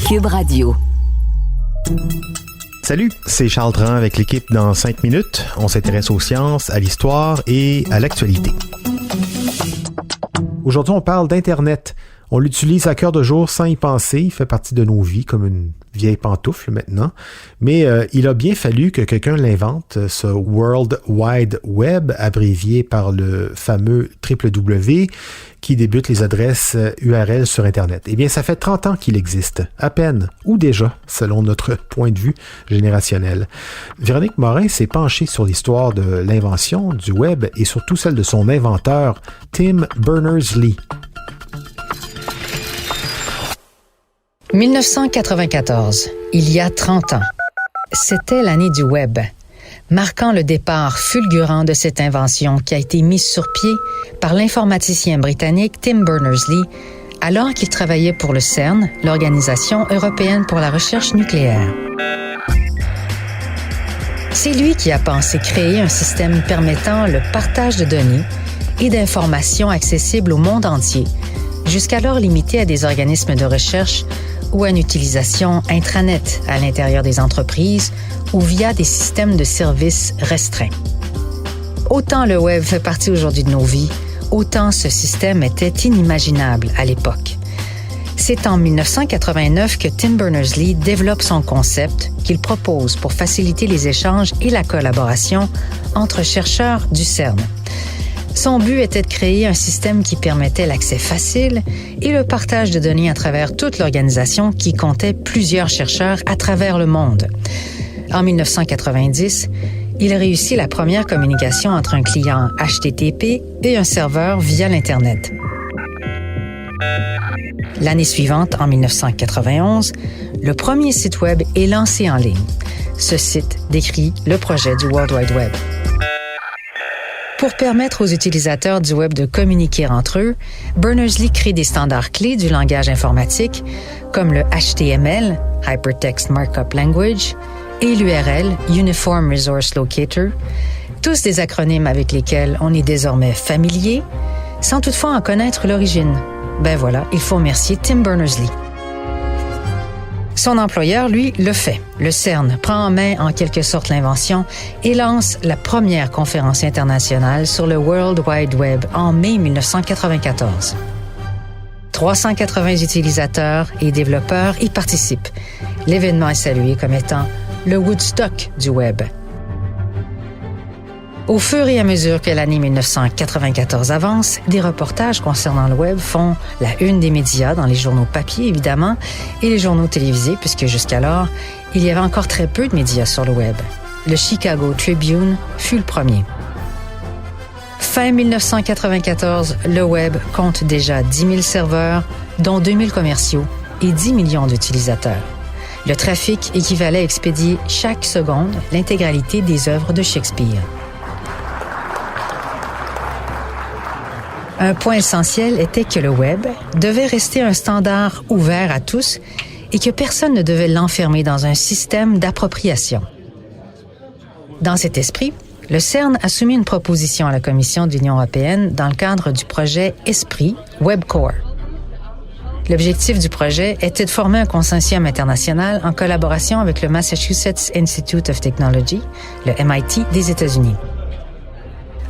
Cube Radio. Salut, c'est Charles Dran avec l'équipe dans 5 minutes. On s'intéresse aux sciences, à l'histoire et à l'actualité. Aujourd'hui, on parle d'Internet. On l'utilise à cœur de jour sans y penser. Il fait partie de nos vies comme une vieille pantoufle maintenant. Mais il a bien fallu que quelqu'un l'invente, ce World Wide Web, abrévié par le fameux www, qui débute les adresses URL sur Internet. Eh bien, ça fait 30 ans qu'il existe, à peine, ou déjà, selon notre point de vue générationnel. Véronique Morin s'est penchée sur l'histoire de l'invention du web et surtout celle de son inventeur, Tim Berners-Lee. 1994, il y a 30 ans. C'était l'année du web, marquant le départ fulgurant de cette invention qui a été mise sur pied par l'informaticien britannique Tim Berners-Lee alors qu'il travaillait pour le CERN, l'Organisation européenne pour la recherche nucléaire. C'est lui qui a pensé créer un système permettant le partage de données et d'informations accessibles au monde entier, jusqu'alors limité à des organismes de recherche ou à une utilisation intranet à l'intérieur des entreprises ou via des systèmes de services restreints. Autant le web fait partie aujourd'hui de nos vies, autant ce système était inimaginable à l'époque. C'est en 1989 que Tim Berners-Lee développe son concept qu'il propose pour faciliter les échanges et la collaboration entre chercheurs du CERN. Son but était de créer un système qui permettait l'accès facile et le partage de données à travers toute l'organisation qui comptait plusieurs chercheurs à travers le monde. En 1990, il réussit la première communication entre un client HTTP et un serveur via l'Internet. L'année suivante, en 1991, le premier site web est lancé en ligne. Ce site décrit le projet du World Wide Web. Pour permettre aux utilisateurs du web de communiquer entre eux, Berners-Lee crée des standards clés du langage informatique comme le HTML, Hypertext Markup Language, et l'URL, Uniform Resource Locator, tous des acronymes avec lesquels on est désormais familier, sans toutefois en connaître l'origine. Ben voilà, il faut remercier Tim Berners-Lee. Son employeur, lui, le fait. Le CERN prend en main en quelque sorte l'invention et lance la première conférence internationale sur le World Wide Web en mai 1994. 380 utilisateurs et développeurs y participent. L'événement est salué comme étant le Woodstock du web. Au fur et à mesure que l'année 1994 avance, des reportages concernant le web font la une des médias, dans les journaux papier évidemment, et les journaux télévisés, puisque jusqu'alors, il y avait encore très peu de médias sur le web. Le Chicago Tribune fut le premier. Fin 1994, le web compte déjà 10 000 serveurs, dont 2 000 commerciaux et 10 millions d'utilisateurs. Le trafic équivalait à expédier chaque seconde l'intégralité des œuvres de Shakespeare. Un point essentiel était que le web devait rester un standard ouvert à tous et que personne ne devait l'enfermer dans un système d'appropriation. Dans cet esprit, le CERN a soumis une proposition à la Commission de l'Union européenne dans le cadre du projet ESPRIT WebCore. L'objectif du projet était de former un consortium international en collaboration avec le Massachusetts Institute of Technology, le MIT des États-Unis.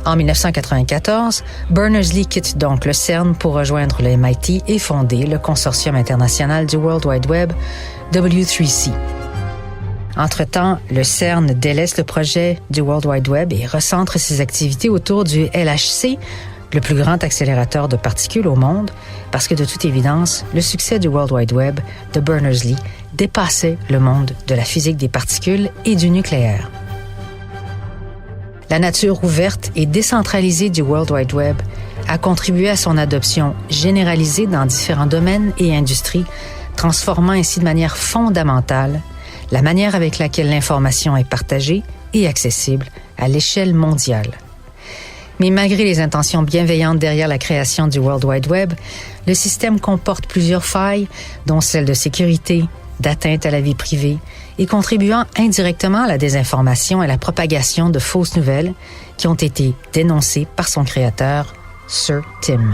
En 1994, Berners-Lee quitte donc le CERN pour rejoindre le MIT et fonder le consortium international du World Wide Web, W3C. Entre-temps, le CERN délaisse le projet du World Wide Web et recentre ses activités autour du LHC, le plus grand accélérateur de particules au monde, parce que de toute évidence, le succès du World Wide Web de Berners-Lee dépassait le monde de la physique des particules et du nucléaire. La nature ouverte et décentralisée du World Wide Web a contribué à son adoption généralisée dans différents domaines et industries, transformant ainsi de manière fondamentale la manière avec laquelle l'information est partagée et accessible à l'échelle mondiale. Mais malgré les intentions bienveillantes derrière la création du World Wide Web, le système comporte plusieurs failles, dont celle de sécurité, d'atteinte à la vie privée et contribuant indirectement à la désinformation et la propagation de fausses nouvelles qui ont été dénoncées par son créateur, Sir Tim.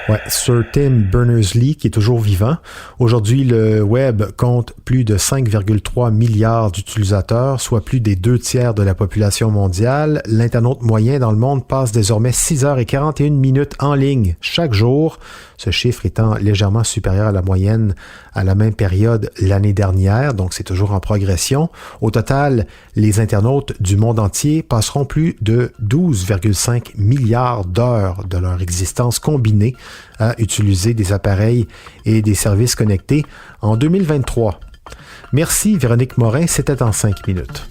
Ouais, Sir Tim Berners-Lee, qui est toujours vivant. Aujourd'hui, le web compte plus de 5,3 milliards d'utilisateurs, soit plus des 2/3 de la population mondiale. L'internaute moyen dans le monde passe désormais 6h41 en ligne chaque jour, ce chiffre étant légèrement supérieur à la moyenne à la même période l'année dernière, donc c'est toujours en progression. Au total, les internautes du monde entier passeront plus de 12,5 milliards d'heures de leur existence combinée à utiliser des appareils et des services connectés en 2023. Merci Véronique Morin, c'était en 5 minutes.